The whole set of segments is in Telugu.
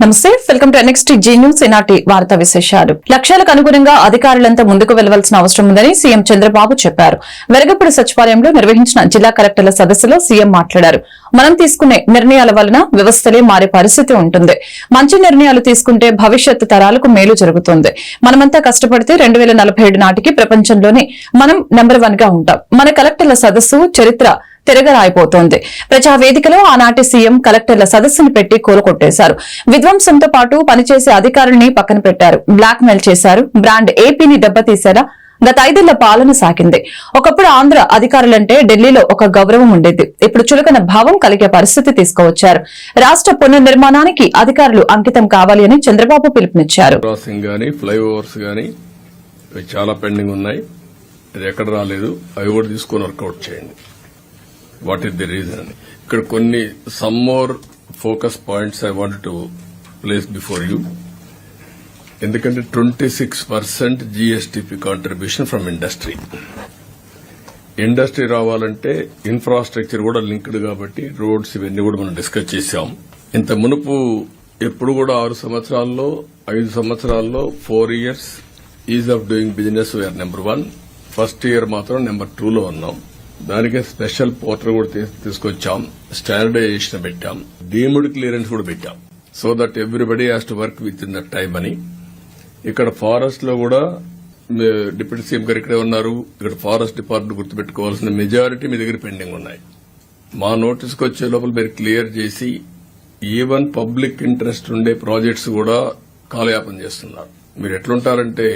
నమస్తే, welcome to next Zee News. ఈనాటి వార్తా విశేషాలు. లక్ష్యాలకు అనుగుణంగా అధికారులంతా ముందుకు వెళ్లవలసిన అవసరం ఉందని సీఎం చంద్రబాబు చెప్పారు. వెలగపూడి సచివాలయంలో నిర్వహించిన జిల్లా కలెక్టర్ల సదస్సులో సీఎం మాట్లాడారు. మనం తీసుకునే నిర్ణయాల వలన వ్యవస్థలే మారే పరిస్థితి ఉంటుంది. మంచి నిర్ణయాలు తీసుకుంటే భవిష్యత్తు తరాలకు మేలు జరుగుతుంది. మనమంతా కష్టపడితే 2047 నాటికి ప్రపంచంలోనే మనం నెంబర్ 1 గా ఉంటాం. మన కలెక్టర్ల సదస్సు చరిత్ర తిరగరాయిపోతోంది. ప్రజావేదికలో ఆనాటి సీఎం కలెక్టర్ల సదస్సును పెట్టి కూలకొట్టేశారు. విధ్వంసంతో పాటు పనిచేసే అధికారుల్ని పక్కన పెట్టారు. బ్లాక్ మెయిల్ చేశారు. బ్రాండ్ ఏపీని దెబ్బతీశారా? గత 5 ఏళ్ల పాలన సాగింది. ఒకప్పుడు ఆంధ్ర అధికారులంటే ఢిల్లీలో ఒక గౌరవం ఉండేది. ఇప్పుడు చులకన భావం కలిగే పరిస్థితి తీసుకువచ్చారు. రాష్ట్ర పునర్నిర్మాణానికి అధికారులు అంకితం కావాలి అని చంద్రబాబు పిలుపునిచ్చారు. చాలా పెండింగ్ ఉన్నాయి. ఇది ఎక్కడ రాలేదు, అవి కూడా తీసుకుని వర్కౌట్ చేయండి. వాట్ ఈస్ ది రీజన్ అని ఇక్కడ కొన్ని some more focus points I want to place before you. ఎందుకంటే 26% GSTP contribution from industry. Industry రావాలంటే ఇన్ఫ్రాస్ట్రక్చర్ కూడా లింక్డ్ కాబట్టి రోడ్స్ ఇవన్నీ కూడా మనం డిస్కస్ చేశాం. ఇంత మునుపు ఎప్పుడు కూడా 6 సంవత్సరాల్లో 5 సంవత్సరాల్లో 4 years ease of doing business we're number 1. First year మాత్రం నెంబర్ 2లో ఉన్నాం. దానికే స్పెషల్ పోర్టల్ కూడా తీసుకొచ్చాం. స్టాండర్డైజేషన్ పెట్టాం. డీమ్డ్ క్లియరెన్స్ కూడా పెట్టాం. So that everybody has to work with in that time అని. ఇక్కడ ఫారెస్ట్ లో కూడా డిప్యూటీ సీఎం గారు ఇక్కడే ఉన్నారు. ఇక్కడ ఫారెస్ట్ డిపార్ట్మెంట్ గుర్తుపెట్టుకోవాల్సిన మెజారిటీ మీ దగ్గర పెండింగ్ ఉన్నాయి. మా నోటీస్కి వచ్చే లోపల మీరు క్లియర్ చేసి ఈవెన్ పబ్లిక్ ఇంట్రెస్ట్ ఉండే ప్రాజెక్ట్స్ కూడా కాలయాపన చేస్తున్నారు. మీరు ఎట్లుంటారంటే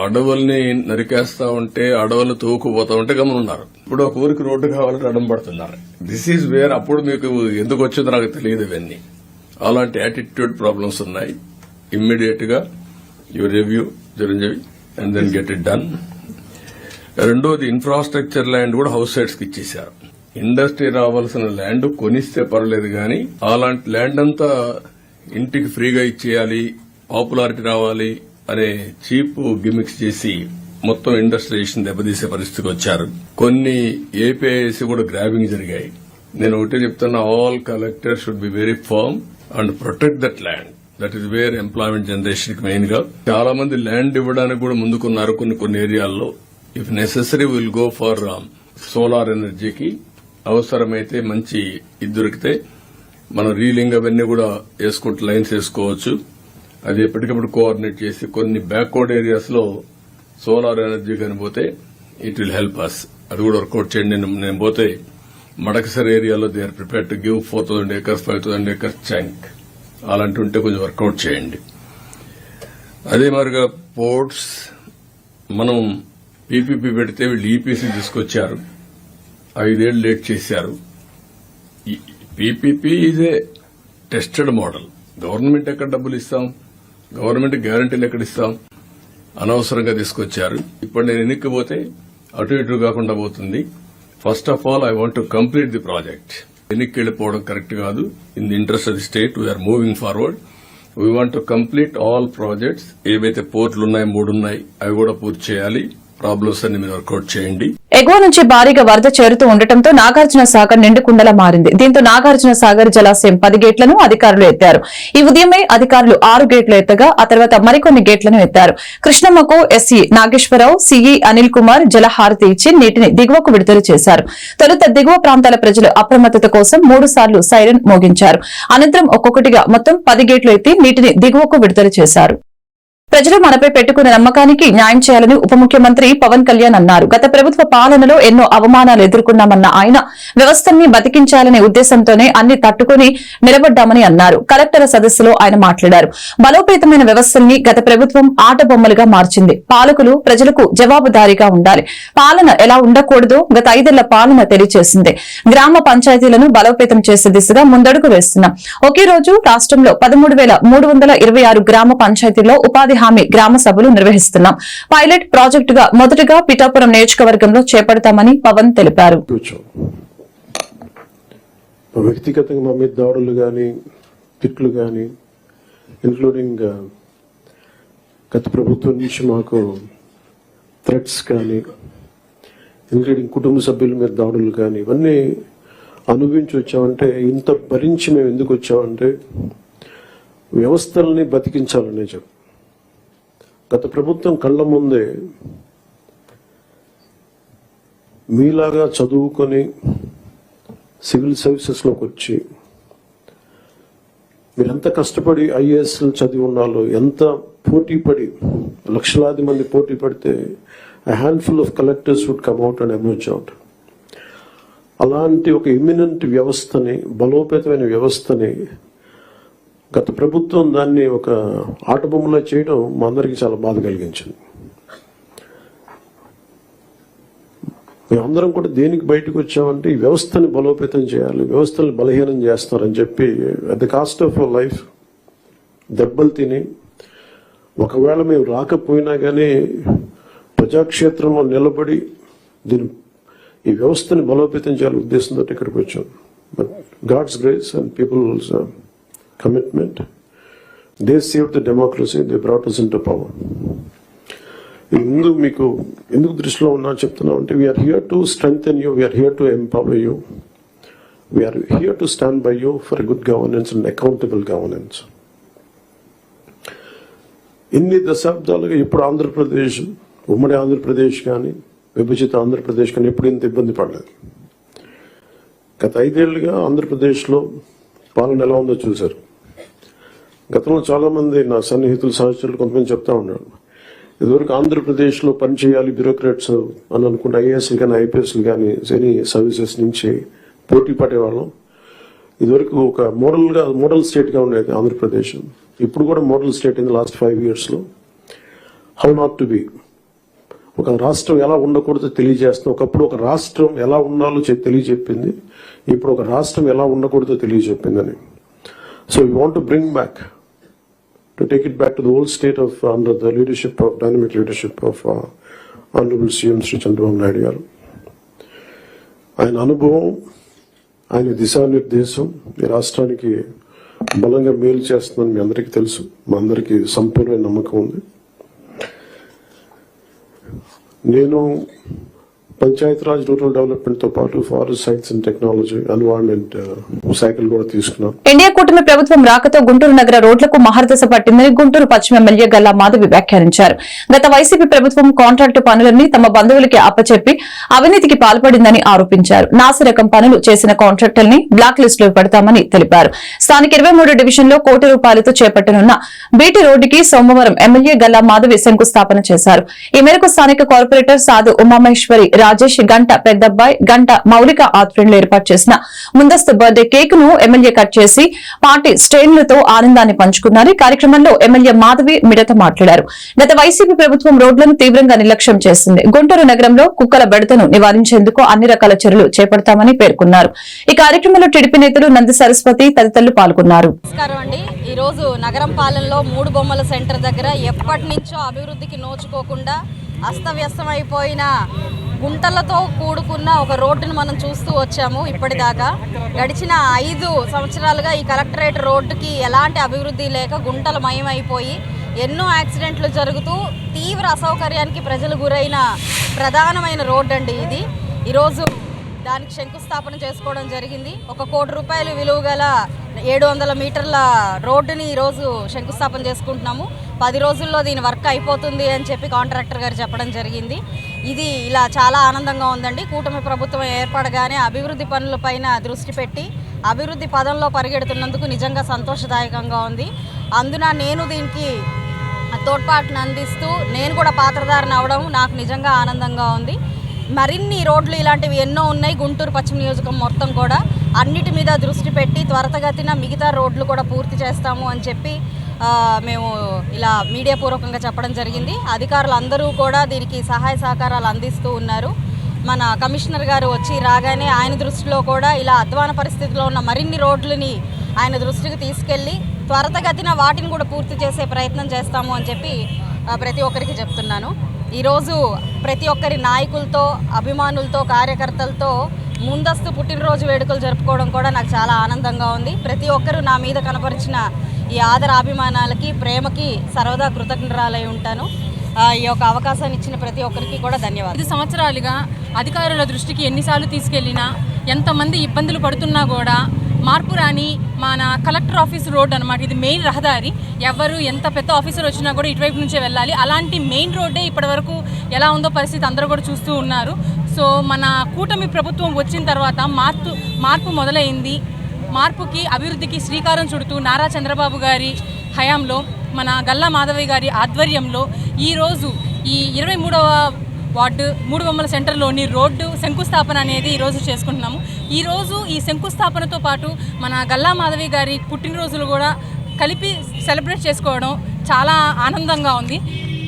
అడవుల్ని నరికేస్తా ఉంటే అడవులు తోకుపోతా ఉంటే గమనున్నారు. ఇప్పుడు ఒక ఊరికి రోడ్డు కావాలంటే అడ్డం పడుతున్నారు. This is where. అప్పుడు మీకు ఎందుకు వచ్చిందో నాకు తెలియదు. ఇవన్నీ అలాంటి యాటిట్యూడ్ ప్రాబ్లమ్స్ ఉన్నాయి. ఇమ్మీడియట్ గా you review Chiranjeevi and then get it done. రెండోది ఇన్ఫ్రాస్ట్రక్చర్ ల్యాండ్ కూడా హౌస్ సైట్స్ కి ఇచ్చేశారు. ఇండస్ట్రీ రావాల్సిన ల్యాండ్ కొనిస్తే పర్లేదు కానీ అలాంటి ల్యాండ్ అంతా ఇంటికి ఫ్రీగా ఇచ్చేయాలి, పాపులారిటీ రావాలి అనే చీప్ గిమిక్స్ చేసి మొత్తం ఇండస్ట్రియలైజేషన్ దెబ్బతీసే పరిస్థితికి వచ్చారు. కొన్ని ఏపీఐసి కూడా గ్రాబింగ్ జరిగాయి. నేను ఒకటే చెప్తున్నా, all collectors should be very firm and protect that land. That is where employment generation కి మెయిన్ గా. చాలా మంది ల్యాండ్ ఇవ్వడానికి కూడా ముందుకున్నారు. కొన్ని ఏరియాల్లో if necessary will go for solar ఎనర్జీకి. అవసరమైతే మంచి ఇది దొరికితే మనం రీలింగ్ అవన్నీ కూడా వేసుకుంటూ లైన్స్ వేసుకోవచ్చు. అది ఎప్పటికప్పుడు కోఆర్డినేట్ చేసి కొన్ని బ్యాక్వర్డ్ ఏరియాస్ లో సోలార్ ఎనర్జీ కనిపోతే ఇట్ విల్ హెల్ప్ అస్. అది కూడా వర్కౌట్ చేయండి. నేను పోతే మడకసర్ ఏరియాలో they are prepared to give 4,000 acres 5,000 acres chunk. అలాంటి ఉంటే కొంచెం వర్కౌట్ చేయండి. అదే మాదిరిగా పోర్ట్స్ మనం పీపీపీ పెడితే వీళ్ళు ఈపీసీ తీసుకొచ్చారు. 5 ఏళ్లు లేట్ చేశారు. PPP is a tested model. Government ఎక్కడ డబ్బులు ఇస్తాం, గవర్నమెంట్ గ్యారంటీలు ఎక్కడ ఇస్తాం? అనవసరంగా తీసుకొచ్చారు. ఇప్పుడు నేను ఎన్నికపోతే అటు ఇటు కాకుండా పోతుంది. First of all I want to complete the project. ఎన్నికకి వెళ్లిపోవడం కరెక్ట్ కాదు. In the interest of the state we're moving forward. We want to complete all projects. ఏవైతే పోర్టులు ఉన్నాయి 3 ఉన్నాయి, అవి కూడా పూర్తి చేయాలి. ప్రాబ్లమ్స్ అన్ని మీరు వర్కౌట్ చేయండి. ఎగువ నుంచి భారీగా వరద చేరుతూ ఉండటంతో నాగార్జున సాగర్ నిండుకుండలా మారింది. దీంతో నాగార్జున సాగర్ జలాశయం 10 గేట్లను అధికారులు ఎత్తారు. ఈ ఉదయమే అధికారులు 6 గేట్లు ఎత్తగా ఆ తర్వాత మరికొన్ని గేట్లను ఎత్తారు. కృష్ణమ్మకు ఎస్సీ నాగేశ్వరరావు, సీఈ అనిల్ కుమార్ జలహారతి ఇచ్చి నీటిని దిగువకు విడుదల చేశారు. తొలుత దిగువ ప్రాంతాల ప్రజలు అప్రమత్తత కోసం 3 సార్లు సైరన్ మోగించారు. అనంతరం ఒక్కొక్కటిగా మొత్తం 10 గేట్లు ఎత్తి నీటిని దిగువకు విడుదల చేశారు. ప్రజలు మనపై పెట్టుకున్న నమ్మకానికి న్యాయం చేయాలని ఉప ముఖ్యమంత్రి పవన్ కళ్యాణ్ అన్నారు. గత ప్రభుత్వ పాలనలో ఎన్నో అవమానాలు ఎదుర్కొన్నామన్న ఆయన వ్యవస్థని బతికించాలనే ఉద్దేశంతోనే అన్ని తట్టుకుని నిలబడ్డామని అన్నారు. కలెక్టర్ల సదస్సులో ఆయన మాట్లాడారు. బలోపేతమైన వ్యవస్థల్ని గత ప్రభుత్వం ఆటబొమ్మలుగా మార్చింది. పాలకులు ప్రజలకు జవాబుదారీగా ఉండాలి. పాలన ఎలా ఉండకూడదో గత 5 ఏళ్ల పాలన తెలియజేసింది. గ్రామ పంచాయతీలను బలోపేతం చేసే దిశగా ముందడుగు వేస్తున్నాం. ఒకే రోజు రాష్ట్రంలో 13,326 గ్రామ పంచాయతీల్లో ఉపాధి హామీ గ్రామ సభలు నిర్వహిస్తున్నాం. పైలట్ ప్రాజెక్టుగా మొదటగా పిఠాపురం నియోజకవర్గంలో చేపడతామని పవన్ తెలిపారు. వ్యక్తిగతంగా మా మీద దాడులు గాని తిట్లు గాని ఇంక్లూడింగ్ గత ప్రభుత్వం నుంచి మాకు థ్రెట్స్ కానీ ఇంక్లూడింగ్ కుటుంబ సభ్యుల మీద దాడులు కానీ ఇవన్నీ అనుభవించి వచ్చామంటే, ఇంత భరించి మేము ఎందుకు వచ్చామంటే వ్యవస్థల్ని బతికించాలనే చెప్పి గత ప్రభుత్వం కళ్ళ ముందే మీలాగా చదువుకొని సివిల్ సర్వీసెస్లోకి వచ్చి మీరు ఎంత కష్టపడి ఐఏఎస్లు చదివి ఉన్నాలో, ఎంత పోటీ పడి లక్షలాది మంది పోటీ పడితే handful of collectors would come out and emerge out. అలాంటి ఒక ఇమినెంట్ వ్యవస్థని, బలోపేతమైన వ్యవస్థని గత ప్రభుత్వం దాన్ని ఒక ఆటబొమ్మలో చేయడం మా అందరికీ చాలా బాధ కలిగించింది. మేమందరం కూడా దేనికి బయటకు వచ్చామంటే ఈ వ్యవస్థని బలోపేతం చేయాలి, వ్యవస్థని బలహీనం చేస్తారని చెప్పి at the cost of our life దెబ్బలు తిని, ఒకవేళ మేము రాకపోయినా కానీ ప్రజాక్షేత్రంలో నిలబడి ఈ వ్యవస్థని బలోపేతం చేయాలని ఉద్దేశంతో ఇక్కడికి వచ్చాం. But God's grace and people's commitment, they save the democracy, they brought us into power. ముందు మీకు ఎందుకు దృష్టిలో ఉన్నా చెప్తున్నాం అంటే, we're here to strengthen you, we're here to empower you, we're here to stand by you for good governance and accountable governance. ఇన్ని దశాబ్దాలుగా ఇప్పుడు ఆంధ్రప్రదేశ్, ఉమ్మడి ఆంధ్రప్రదేశ్ కానీ విభజిత ఆంధ్రప్రదేశ్ కానీ ఎప్పుడు ఇంత ఇబ్బంది పడలేదు. గత 5 ఏళ్లుగా ఆంధ్రప్రదేశ్లో పాలన ఎలా ఉందో చూశారు. గతంలో చాలా మంది నా సన్నిహితులు, సహచరులు కొంతమంది చెప్తా ఉన్నారు, ఇదివరకు ఆంధ్రప్రదేశ్లో పనిచేయాలి బ్యూరోక్రాట్స్ అని అనుకుంటే ఐఏఎస్లు కానీ ఐపీఎస్లు కానీ ఎనీ సర్వీసెస్ నుంచి పోటీ పడేవాళ్ళం. ఇదివరకు ఒక మోడల్ స్టేట్గా ఉండేది ఆంధ్రప్రదేశ్. ఇప్పుడు కూడా model state in the last 5 yearsలో. How not to be, ఒక రాష్ట్రం ఎలా ఉండకూడదో తెలియజేస్తుంది. ఒకప్పుడు ఒక రాష్ట్రం ఎలా ఉండాలో తెలియజెప్పింది, ఇప్పుడు ఒక రాష్ట్రం ఎలా ఉండకూడదో తెలియజెప్పిందని. So we want to bring back, to take it back to the old state of under the leadership of dynamic leadership of Honorable CM Sri Chandrababu Naidu garu. ఆయన అనుభవం, ఆయన దిశానిర్దేశం ఈ రాష్ట్రానికి బలంగా మేలు చేస్తుందని మీ అందరికీ తెలుసు, మా అందరికీ సంపూర్ణ నమ్మకం ఉంది. నేను పంచాయతీరాజ్, రూరల్ డెవలప్మెంట్ తో పాటు forest science and technology, environment శాఖలు కూడా తీసుకున్నాం. ఇండియా కూటమి ప్రభుత్వం రాకతో గుంటూరు నగర రోడ్లకు మహర్దశ పట్టిందని గుంటూరు పశ్చిమ ఎమ్మెల్యే గల్లా మాధవి వ్యాఖ్యానించారు. గత వైసీపీ ప్రభుత్వం కాంట్రాక్టు పనులన్నీ తమ బంధువులకి అప్పచెప్పి అవినీతికి పాల్పడిందని ఆరోపించారు. నాసిరకం పనులు చేసిన కాంట్రాక్టర్ని బ్లాక్ లిస్ట్ లో పెడతామని తెలిపారు. స్థానిక 23 డివిజన్లో ₹1 కోటి చేపట్టనున్న బీటీ రోడ్డుకి సోమవారం ఎమ్మెల్యే గల్లా మాధవి శంకుస్థాపన చేశారు. ఈ మేరకు స్థానిక కార్పొరేటర్ సాధు ఉమామహేశ్వరి, రాజేష్, గంట పెద్దబ్బాయి, గంట మౌలిక ఆధ్వర్యంలో ఏర్పాటు చేసిన ముందస్తు బర్త్డే కేక్ ను ఎమ్మెల్యే కట్ చేసి పార్టీ శ్రేణులతో ఆనందాన్ని పంచుకున్నారు. ఈ కార్యక్రమంలో ఎమ్మెల్యే మాధవి మిడత మాట్లాడారు. గత వైసీపీ ప్రభుత్వం రోడ్లను తీవ్రంగా నిర్లక్ష్యం చేసింది. గుంటూరు నగరంలో కుక్కల బెడతను నివారించేందుకు అన్ని రకాల చర్యలు చేపడతామని పేర్కొన్నారు. ఈ కార్యక్రమంలో టీడీపీ నేతలు నంది సరస్వతి తదితరులు పాల్గొన్నారు. ఈ రోజు నగరం పాలనలో 3 బొమ్మల సెంటర్ దగ్గర ఎప్పటి నుంచో అభివృద్ధికి నోచుకోకుండా అస్తవ్యస్తమైపోయిన గుంటలతో కూడుకున్న ఒక రోడ్డును మనం చూస్తూ వచ్చాము. ఇప్పటిదాకా గడిచిన 5 సంవత్సరాలుగా ఈ కలెక్టరేట్ రోడ్డుకి ఎలాంటి అభివృద్ధి లేక గుంటలమయమైపోయి ఎన్నో యాక్సిడెంట్లు జరుగుతూ తీవ్ర అసౌకర్యానికి ప్రజలు గురైన ప్రధానమైన రోడ్డు అండి ఇది. ఈరోజు దానికి శంకుస్థాపన చేసుకోవడం జరిగింది. ₹1 కోటి విలువ గల 700 మీటర్ల రోడ్డుని ఈరోజు శంకుస్థాపన చేసుకుంటున్నాము. 10 రోజుల్లో దీని వర్క్ అయిపోతుంది అని చెప్పి కాంట్రాక్టర్ గారు చెప్పడం జరిగింది. ఇది ఇలా చాలా ఆనందంగా ఉందండి. కూటమి ప్రభుత్వం ఏర్పడగానే అభివృద్ధి పనులపైన దృష్టి పెట్టి అభివృద్ధి పదంలో పరిగెడుతున్నందుకు నిజంగా సంతోషదాయకంగా ఉంది. అందున నేను దీనికి తోడ్పాటును అందిస్తూ నేను కూడా పాత్రధారణ అవడం నాకు నిజంగా ఆనందంగా ఉంది. మరిన్ని రోడ్లు ఇలాంటివి ఎన్నో ఉన్నాయి గుంటూరు పశ్చిమ నియోజకం మొత్తం కూడా. అన్నిటి మీద దృష్టి పెట్టి త్వరితగతిన మిగతా రోడ్లు కూడా పూర్తి చేస్తాము అని చెప్పి మేము ఇలా మీడియా పూర్వకంగా చెప్పడం జరిగింది. అధికారులు అందరూ కూడా దీనికి సహాయ సహకారాలు అందిస్తూ ఉన్నారు. మన కమిషనర్ గారు వచ్చి రాగానే ఆయన దృష్టిలో కూడా ఇలా అధ్వాన పరిస్థితిలో ఉన్న మరిన్ని రోడ్లని ఆయన దృష్టికి తీసుకెళ్ళి త్వరితగతిన వాటిని కూడా పూర్తి చేసే ప్రయత్నం చేస్తాము అని చెప్పి ప్రతి ఒక్కరికి చెప్తున్నాను. ఈరోజు ప్రతి ఒక్కరి నాయకులతో, అభిమానులతో, కార్యకర్తలతో ముందస్తు పుట్టినరోజు వేడుకలు జరుపుకోవడం కూడా నాకు చాలా ఆనందంగా ఉంది. ప్రతి ఒక్కరూ నా మీద కనపరిచిన ఈ ఆదరాభిమానాలకి, ప్రేమకి సర్వదా కృతజ్ఞరాలై ఉంటాను. ఈ యొక్క అవకాశాన్ని ఇచ్చిన ప్రతి ఒక్కరికి కూడా ధన్యవాదాలు. 5 సంవత్సరాలుగా అధికారుల దృష్టికి ఎన్నిసార్లు తీసుకెళ్లినా, ఎంతమంది ఇబ్బందులు పడుతున్నా కూడా మార్పు రాని మన కలెక్టర్ ఆఫీస్ రోడ్ అనమాట. ఇది మెయిన్ రహదారి. ఎవరు ఎంత పెద్ద ఆఫీసర్ వచ్చినా కూడా ఇటువైపు నుంచే వెళ్ళాలి. అలాంటి మెయిన్ రోడ్డే ఇప్పటివరకు ఎలా ఉందో పరిస్థితి అందరూ కూడా చూస్తూ ఉన్నారు. సో మన కూటమి ప్రభుత్వం వచ్చిన తర్వాత మార్పు మొదలైంది. మార్పుకి అభివృద్ధికి శ్రీకారం చుడుతూ నారా చంద్రబాబు గారి హయాంలో మన గల్లా మాధవయ్య గారి ఆధ్వర్యంలో ఈరోజు ఈ 23వ వార్డు మూడు బొమ్మల సెంటర్లోని రోడ్డు శంకుస్థాపన అనేది ఈరోజు చేసుకుంటున్నాము. ఈరోజు ఈ శంకుస్థాపనతో పాటు మన గల్లా మాధవి గారి పుట్టినరోజులు కూడా కలిపి సెలబ్రేట్ చేసుకోవడం చాలా ఆనందంగా ఉంది.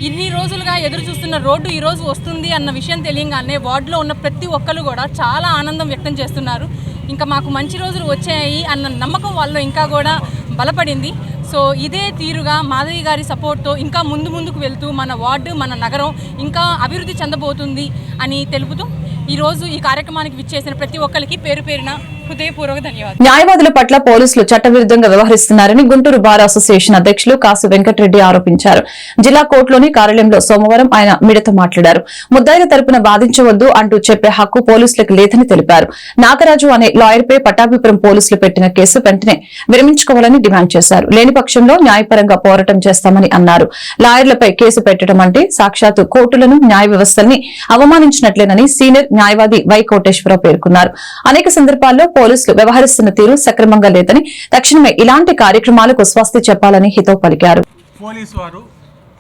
ఇన్ని రోజులుగా ఎదురు చూస్తున్న రోడ్డు ఈరోజు వస్తుంది అన్న విషయం తెలియగానే వార్డులో ఉన్న ప్రతి ఒక్కరు కూడా చాలా ఆనందం వ్యక్తం చేస్తున్నారు. ఇంకా మాకు మంచి రోజులు వచ్చాయి అన్న నమ్మకం వాళ్ళలో ఇంకా కూడా బలపడింది. సో ఇదే తీరుగా మాధవి గారి సపోర్ట్తో ఇంకా ముందుకు వెళ్తూ మన వార్డు మన నగరం ఇంకా అభివృద్ధి చెందబోతుంది అని తెలుపుతూ ఈరోజు ఈ కార్యక్రమానికి విచ్చేసిన ప్రతి ఒక్కరికి పేరు పేరున హృదయపూర్వక ధన్యవాదాలు. న్యాయవాదుల పట్ల పోలీసులు చట్టవిరుద్ధంగా వ్యవహరిస్తున్నారని గుంటూరు బార్ అసోసియేషన్ అధ్యక్షులు కాసు వెంకటరెడ్డి ఆరోపించారు. జిల్లా కోర్టులోని కార్యాలయంలో సోమవారం ఆయన మీడియాతో మాట్లాడారు. ముద్దాయిల తరపున బాధించవద్దు అంటూ చెప్పే హక్కు పోలీసులకు లేదని తెలిపారు. నాగరాజు అనే లాయర్పై పట్టాభిపురం పోలీసులు పెట్టిన కేసు వెంటనే విరమించుకోవాలని డిమాండ్ చేశారు. లేని పక్షంలో న్యాయపరంగా పోరాటం చేస్తామని అన్నారు. లాయర్లపై కేసు పెట్టడం అంటే సాక్షాత్తు కోర్టులను న్యాయ వ్యవస్థల్ని అవమానించినట్లేనని సీనియర్ న్యాయవాది వై కోటేశ్వరరావు పేర్కొన్నారు. అనేక సందర్భాల్లో పోలీసులు వ్యవహరిస్తున్న తీరు సక్రమంగా లేదని తక్షణమే ఇలాంటి కార్యక్రమాలకు స్వస్తి చెప్పాలని హితవు పలికారు. పోలీసు వారు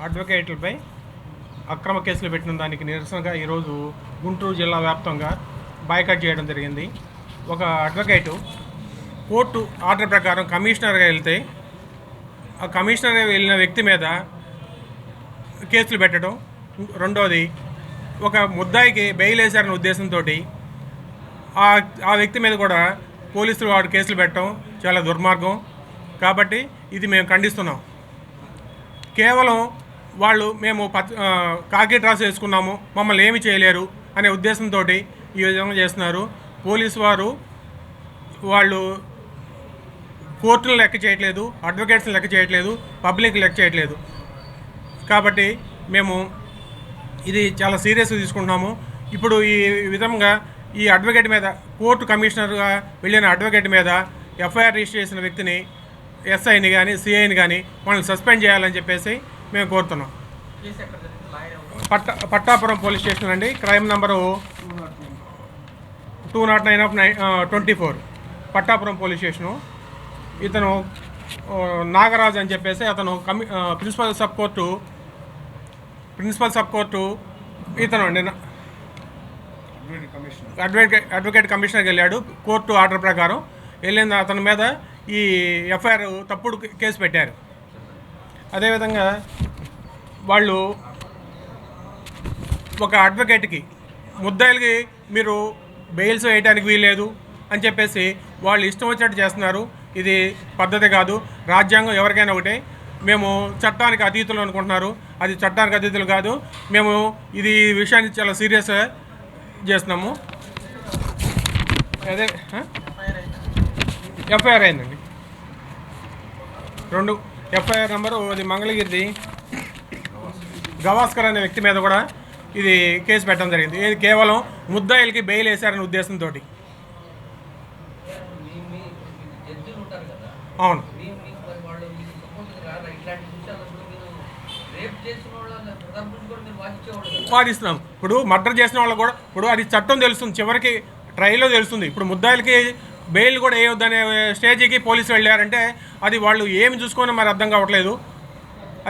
అడ్వకేట్లపై అక్రమ కేసులు పెట్టిన దానికి నిరసనగా ఈరోజు గుంటూరు జిల్లా వ్యాప్తంగా బాయ్కాట్ చేయడం జరిగింది. ఒక అడ్వకేటు కోర్టు ఆర్డర్ ప్రకారం కమిషనర్గా వెళ్తే ఆ కమిషనర్గా వెళ్ళిన వ్యక్తి మీద కేసులు పెట్టడం, రెండోది ఒక ముద్దాయికి బెయిల్ వేశారనే ఉద్దేశంతో ఆ వ్యక్తి మీద కూడా పోలీసులు వాడు కేసులు పెట్టడం చాలా దుర్మార్గం. కాబట్టి ఇది మేము ఖండిస్తున్నాం. కేవలం వాళ్ళు మేము కాకి డ్రాస్ వేసుకున్నాము, మమ్మల్ని ఏమి చేయలేరు అనే ఉద్దేశంతో ఈ విధంగా చేస్తున్నారు. పోలీసు వాళ్ళు కోర్టులను లెక్క చేయట్లేదు, అడ్వకేట్స్ని లెక్క చేయట్లేదు, పబ్లిక్ లెక్క చేయట్లేదు. కాబట్టి మేము ఇది చాలా సీరియస్గా తీసుకుంటున్నాము. ఇప్పుడు ఈ విధంగా ఈ అడ్వకేట్ మీద కోర్టు కమిషనర్గా వెళ్ళిన అడ్వకేట్ మీద ఎఫ్ఐఆర్ రిజిస్టర్ చేసిన వ్యక్తిని ఎస్ఐని కానీ సిఐని కానీ మనల్ని సస్పెండ్ చేయాలని చెప్పేసి మేము కోరుతున్నాం. పట్టాపురం పోలీస్ స్టేషన్ అండి. Crime number 209/24 Pattapuram police station. ఇతను నాగరాజ్ అని చెప్పేసి అతను ప్రిన్సిపల్ సబ్ కోర్టు ఇతను అండి అడ్వకేట్ కమిషనర్కి వెళ్ళాడు. కోర్టు ఆర్డర్ ప్రకారం వెళ్ళిన అతని మీద ఈ ఎఫ్ఐఆర్ తప్పుడు కేసు పెట్టారు. అదేవిధంగా వాళ్ళు ఒక అడ్వకేట్కి ముద్దాయిలకి మీరు బెయిల్స్ వేయడానికి వీల్లేదు అని చెప్పేసి వాళ్ళు ఇష్టం వచ్చినట్టు చేస్తున్నారు. ఇది పద్ధతి కాదు. రాజ్యాంగం ఎవరికైనా ఒకటే. మేము చట్టానికి అతీతులు అనుకుంటున్నారు. అది చట్టానికి అతీతులు కాదు. మేము ఈ విషయాన్ని చాలా సీరియస్గా చేస్తున్నాము. అదే ఎఫ్ఐఆర్ అయిందండి. 2 ఎఫ్ఐఆర్ నెంబరు అది మంగళగిరిది గవాస్కర్ అనే వ్యక్తి మీద కూడా ఇది కేసు పెట్టడం జరిగింది. ఇది కేవలం ముద్దాయిలకి బెయిల్ వేశారనే ఉద్దేశంతో. అవును, వాదిస్తున్నాం. ఇప్పుడు మర్డర్ చేసిన వాళ్ళు కూడా ఇప్పుడు అది చట్టం తెలుస్తుంది, చివరికి ట్రయల్లో తెలుస్తుంది. ఇప్పుడు ముద్దాయిలకి బెయిల్ కూడా వేయొద్దనే స్టేజ్కి పోలీసులు వెళ్ళారంటే అది వాళ్ళు ఏమి చూసుకొని మరి అర్థం కావట్లేదు.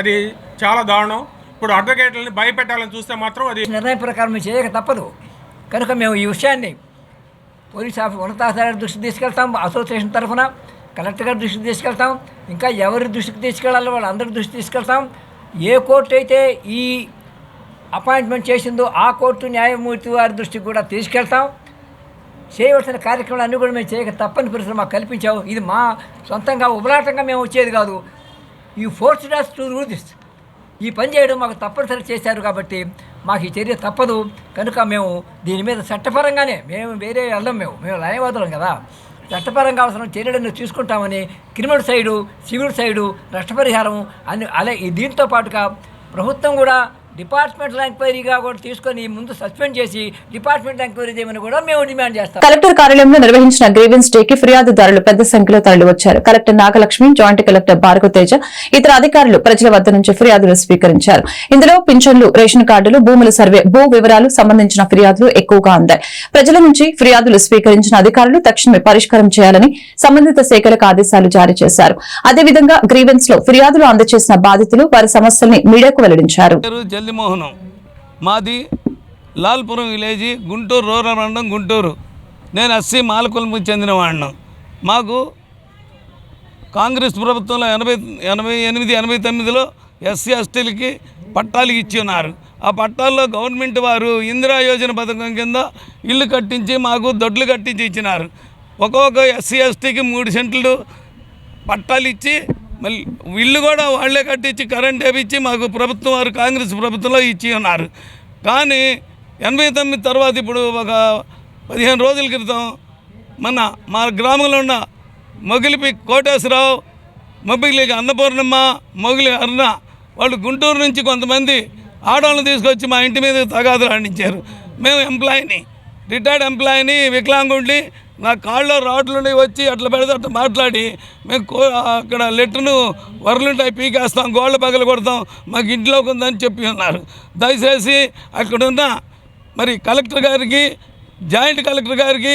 అది చాలా దారుణం. ఇప్పుడు అడ్వకేట్లని భయపెట్టాలని చూస్తే మాత్రం అది నిర్ణయం ప్రకారం మేము చేయక తప్పదు. కనుక మేము ఈ విషయాన్ని పోలీస్ ఉన్నతాధికారి దృష్టికి తీసుకెళ్తాం, అసోసియేషన్ తరఫున కలెక్టర్ గారి దృష్టికి తీసుకెళ్తాం, ఇంకా ఎవరి దృష్టికి తీసుకెళ్ళాలో వాళ్ళందరి దృష్టికి తీసుకెళ్తాం. ఏ కోర్టు అయితే ఈ అపాయింట్మెంట్ చేసిందో ఆ కోర్టు న్యాయమూర్తి వారి దృష్టికి కూడా తీసుకెళ్తాం. చేయవలసిన కార్యక్రమాలు అన్నీ కూడా మేము చేయక తప్పని పరిస్థితులు మాకు కల్పించావు. ఇది మా సొంతంగా ఉబలాటంగా మేము వచ్చేది కాదు. ఈ forced us to do this. ఈ పని చేయడం మాకు తప్పనిసరి చేశారు కాబట్టి మాకు ఈ చర్య తప్పదు. కనుక మేము దీని మీద చట్టపరంగానే మేము వేరే వెళ్ళం. మేము న్యాయవాదులం కదా, చట్టపరంగా అవసరం చర్యలను తీసుకుంటామని క్రిమినల్ సైడు, సివిల్ సైడు, నష్టపరిహారం అన్ని అలా దీంతో పాటుగా ప్రభుత్వం కూడా డిపార్ట్మెంటల్ ఎంక్వైరీగా కూడా తీసుకొని ముందు సస్పెండ్ చేసి డిపార్ట్మెంట్ ఎంక్వైరీ చేయమని కూడా మేము డిమాండ్ చేస్తాం. కలెక్టర్ కార్యాలయంలో నిర్వహించిన గ్రీవెన్స్ డే కి ఫిర్యాదుదారులు పెద్ద సంఖ్యలో తరలివచ్చారు. Collector Nagalakshmi, joint collector Bhargava Teja, ఇతర అధికారులు ప్రజల వద్ద నుంచి ఫిర్యాదులు స్వీకరించారు. ఇందులో పింఛన్లు, రేషన్ కార్డులు, భూముల సర్వే, భూ వివరాలు సంబంధించిన ఫిర్యాదులు ఎక్కువగా అందాయి. ప్రజల నుంచి ఫిర్యాదులు స్వీకరించిన అధికారులు తక్షణమే పరిష్కారం చేయాలని సంబంధిత శాఖలకు ఆదేశాలు జారీ చేశారు. అదేవిధంగా గ్రీవెన్స్ లో ఫిర్యాదులు అందజేసిన బాధితులు వారి సమస్యల్ని మీడియాకు వెల్లడించారు. జల్దిమోహనం, మాది లాల్పురం విలేజ్, గుంటూరు రూరల్ మండలం, గుంటూరు. నేను ఎస్సీ మాలకులకు చెందిన వాడిను. మాకు కాంగ్రెస్ ప్రభుత్వంలో 88-89లో ఎస్సీ ఎస్టీలకి పట్టాలు ఇచ్చి ఉన్నారు. ఆ పట్టాల్లో గవర్నమెంట్ వారు ఇందిరా యోజన పథకం కింద ఇల్లు కట్టించి మాకు దొడ్లు కట్టించి ఇచ్చినారు. ఒక్కొక్క ఎస్సీ ఎస్టీకి 3 సెంట్లు పట్టాలు ఇచ్చి మళ్ళీ ఇల్లు కూడా వాళ్లే కట్టించి కరెంట్ వేపించి మాకు ప్రభుత్వం వారు కాంగ్రెస్ ప్రభుత్వంలో ఇచ్చి ఉన్నారు. కానీ 89 తర్వాత ఇప్పుడు ఒక 15 రోజుల క్రితం మా గ్రామంలో ఉన్న మొగిలిపి కోటేశ్వరరావు, మొగిలి అన్నపూర్ణమ్మ, మొగిలి అరుణ వాళ్ళు గుంటూరు నుంచి కొంతమంది ఆడవాళ్ళని తీసుకొచ్చి మా ఇంటి మీద తగాదులు ఆడించారు. మేము రిటైర్డ్ ఎంప్లాయీని, వికలాంగుడిని, నా కాళ్ళలో రాడ్లుండి వచ్చి అట్లా పెడితే అట్లా మాట్లాడి మేము అక్కడ లెటర్ను వరలుంటాయి పీకేస్తాం, గోళ్ళ పగలు కొడతాం, మాకు ఇంట్లోకి ఉందని చెప్పి ఉన్నారు. దయచేసి అక్కడున్న మరి కలెక్టర్ గారికి, జాయింట్ కలెక్టర్ గారికి,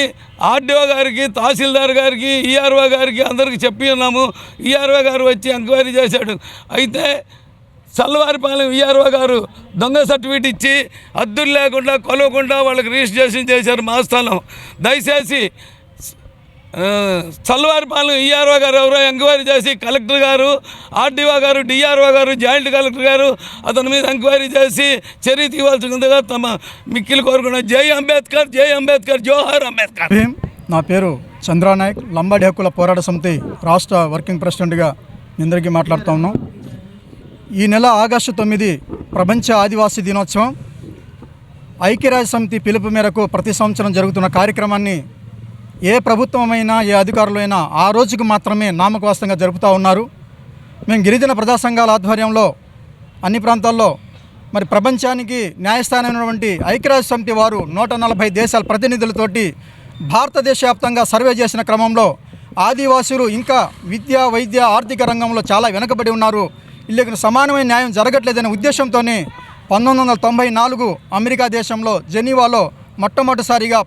ఆర్డీఓ గారికి, తహసీల్దార్ గారికి, ఈఆర్ఓ గారికి అందరికీ చెప్పి ఉన్నాము. ఈఆర్ఓ గారు వచ్చి ఎంక్వైరీ చేశాడు. అయితే చల్లవారిపాలెం ఈఆర్ఓ గారు దొంగ సర్టిఫికేట్ ఇచ్చి అద్దులు లేకుండా కొలవకుండా వాళ్ళకి రిజిస్ట్రేషన్ చేశారు మా స్థలం. దయచేసి చల్లవారిపాలెం ఈఆర్ఓ గారు ఎవరో ఎంక్వైరీ చేసి కలెక్టర్ గారు, ఆర్డీఓ గారు, డిఆర్ఓ గారు, జాయింట్ కలెక్టర్ గారు అతని మీద ఎంక్వైరీ చేసి చర్య తీవాల్సిందిగా తమ మిక్కిలు కోరుకున్నారు. జై అంబేద్కర్, జై అంబేద్కర్, జోహార్ అంబేద్కర్. నా పేరు చంద్రానాయక్, లంబాడి హక్కుల పోరాట సమితి రాష్ట్ర వర్కింగ్ ప్రెసిడెంట్గా అందరికీ మాట్లాడుతూ ఉన్నాం. ఈ నెల ఆగస్టు 9 ప్రపంచ ఆదివాసీ దినోత్సవం. ఐక్యరాజ్య సమితి పిలుపు మేరకు ప్రతి సంవత్సరం జరుగుతున్న కార్యక్రమాన్ని ఏ ప్రభుత్వమైనా, ఏ అధికారులైనా ఆ రోజుకు మాత్రమే నామకవాస్తంగా జరుపుతూ ఉన్నారు. మేము గిరిజన ప్రజా సంఘాల ఆధ్వర్యంలో అన్ని ప్రాంతాల్లో మరి ప్రపంచానికి న్యాయస్థానమైనటువంటి ఐక్యరాజ్య సమితి వారు 140 దేశాల ప్రతినిధులతోటి భారతదేశ వ్యాప్తంగా సర్వే చేసిన క్రమంలో ఆదివాసులు ఇంకా విద్య, వైద్య, ఆర్థిక రంగంలో చాలా వెనుకబడి ఉన్నారు. వీళ్ళకి సమానమైన న్యాయం జరగట్లేదనే ఉద్దేశంతోనే 1994 అమెరికా దేశంలో జెనీవాలో మొట్టమొదటిసారిగా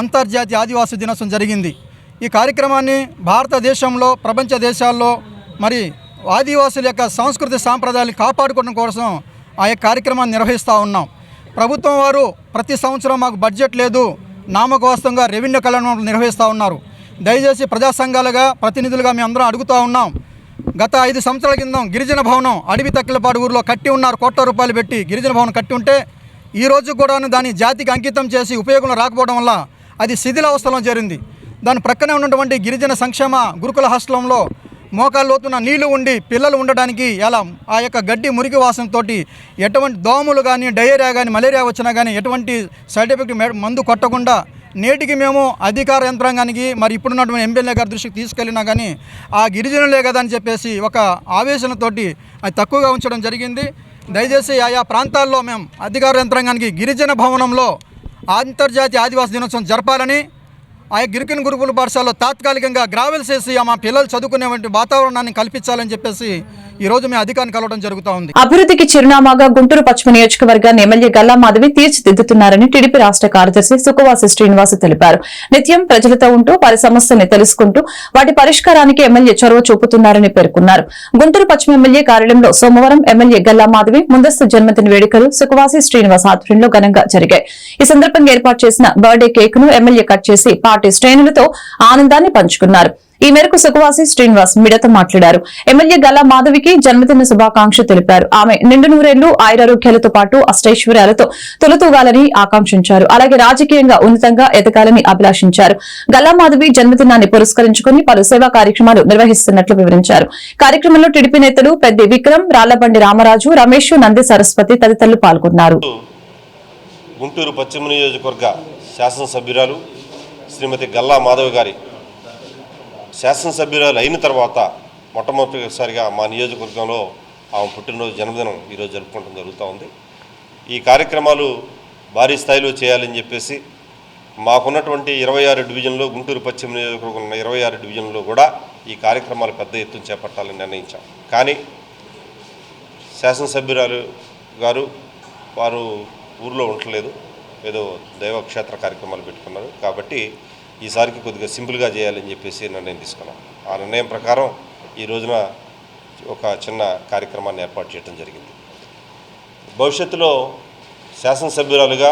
అంతర్జాతీయ ఆదివాసీ దినోత్సవం జరిగింది. ఈ కార్యక్రమాన్ని భారతదేశంలో, ప్రపంచ దేశాల్లో మరి ఆదివాసుల యొక్క సంస్కృతి సాంప్రదాయాలు కాపాడుకోవడం కోసం ఆ యొక్క కార్యక్రమాన్ని నిర్వహిస్తూ ఉన్నాం. ప్రభుత్వం వారు ప్రతి సంవత్సరం మాకు బడ్జెట్ లేదు, నామకవాస్తంగా రెవెన్యూ కళ్యాణం నిర్వహిస్తూ ఉన్నారు. దయచేసి ప్రజా సంఘాలుగా, ప్రతినిధులుగా మేము అందరం అడుగుతూ ఉన్నాం. గత 5 సంవత్సరాల కిందం గిరిజన భవనం అడవి తక్కిలపాడు ఊరిలో కట్టి ఉన్నారు. ₹1,00,00,000 పెట్టి గిరిజన భవనం కట్టి ఉంటే ఈ రోజు కూడాను దాన్ని జాతికి అంకితం చేసి ఉపయోగంలో రాకపోవడం వల్ల అది శిథిలావస్థలో చేరింది. దాని ప్రక్కనే ఉన్నటువంటి గిరిజన సంక్షేమ గురుకుల హాస్టల్లో మోకాలు లోతున్న నీళ్లు ఉండి పిల్లలు ఉండడానికి ఎలా ఆ యొక్క గడ్డి మురికి వాసనతో ఎటువంటి దోమలు కానీ, డయేరియా కానీ, మలేరియా వచ్చినా కానీ ఎటువంటి సైడ్ ఎఫెక్ట్ మందు కొట్టకుండా నేటికి మేము అధికార యంత్రాంగానికి మరి ఇప్పుడున్నటువంటి ఎమ్మెల్యే గారి దృష్టికి తీసుకెళ్ళినా కానీ ఆ గిరిజనులే కదా అని చెప్పేసి ఒక ఆవేశంతోటి అది తక్కువగా ఉంచడం జరిగింది. దయచేసి ఆయా ప్రాంతాల్లో మేము అధికార యంత్రాంగానికి గిరిజన భవనంలో అంతర్జాతీయ ఆదివాసీ దినోత్సవం జరపాలని, ఆ గిరిజన గురుకుల పాఠశాలలో తాత్కాలికంగా గ్రావెల్స్ వేసి మా పిల్లలు చదువుకునేటువంటి వాతావరణాన్ని కల్పించాలని చెప్పేసి ఈ రోజు మేము అధికారిని కలవడం జరుగుతూ ఉంది. అభివృద్ధికి చిరునామాగా గుంటూరు పశ్చిమ నియోజకవర్గాన్ని ఎమ్మెల్యే గల్లా మాధవి తీర్చిదిద్దుతున్నారని టీడీపీ రాష్ట్ర కార్యదర్శి సుఖవాసి శ్రీనివాస్ తెలిపారు. నిత్యం ప్రజలతో ఉంటూ వారి సమస్యల్ని తెలుసుకుంటూ వాటి పరిష్కారానికి ఎమ్మెల్యే చొరవ చూపుతున్నారని పేర్కొన్నారు. గుంటూరు పశ్చిమ ఎమ్మెల్యే కార్యాలయంలో సోమవారం ఎమ్మెల్యే గల్లా మాధవి ముందస్తు జన్మదిన వేడుకలు సుఖవాసి శ్రీనివాస్ ఆధ్వర్యంలో ఘనంగా జరిగాయి. ఈ సందర్భంగా ఏర్పాటు చేసిన బర్త్డే కేక్ ను ఎమ్మెల్యే కట్ చేసి పార్టీ శ్రేణులతో ఆనందాన్ని పంచుకున్నారు. ఈ మేరకు సుఖవాసి శ్రీనివాస్ మీడియాతో మాట్లాడారు. ఎమ్మెల్యే గల్లా మాధవికి జన్మదిన శుభాకాంక్షలు తెలిపారు. ఆమె నిండు నూరేళ్లు ఆయురారోగ్యాలతో పాటు అష్టైశ్వర్యాలతో తొలతూగాలని ఆకాంక్షించారు. అలాగే రాజకీయంగా ఉన్నతంగా ఎదగాలని అభిలాషించారు. గల్లా మాధవి జన్మదినాన్ని పురస్కరించుకుని పలు సేవా కార్యక్రమాలు నిర్వహిస్తున్నట్లు వివరించారు. కార్యక్రమంలో టీడీపీ నేతలు పెద్ది విక్రమ్, రాళ్లబండి రామరాజు, రమేష్, నంది సరస్వతి తదితరులు పాల్గొన్నారు. గుంటూరు పశ్చిమ నియోజకవర్గ శాసనసభ్యురాలు శ్రీమతి గల్లా మాధవి గారి శాసనసభ్యురాలు అయిన తర్వాత మొట్టమొదటిసారిగా మా నియోజకవర్గంలో ఆమె పుట్టినరోజు జన్మదినం ఈరోజు జరుపుకోవడం జరుగుతూ ఉంది. ఈ కార్యక్రమాలు భారీ స్థాయిలో చేయాలని చెప్పేసి మాకున్నటువంటి 26 డివిజన్లో, గుంటూరు పశ్చిమ నియోజకవర్గం ఉన్న 26 డివిజన్లో కూడా ఈ కార్యక్రమాలు పెద్ద ఎత్తున చేపట్టాలని నిర్ణయించాం. కానీ శాసనసభ్యురాలు గారు వారు ఊర్లో ఉండలేదు, ఏదో దైవక్షేత్ర కార్యక్రమాలు పెట్టుకున్నారు. కాబట్టి ఈసారికి కొద్దిగా సింపుల్గా చేయాలని చెప్పేసి నిర్ణయం తీసుకున్నాం. ఆ నిర్ణయం ప్రకారం ఈ రోజున ఒక చిన్న కార్యక్రమాన్ని ఏర్పాటు చేయడం జరిగింది. భవిష్యత్తులో శాసనసభ్యురాలుగా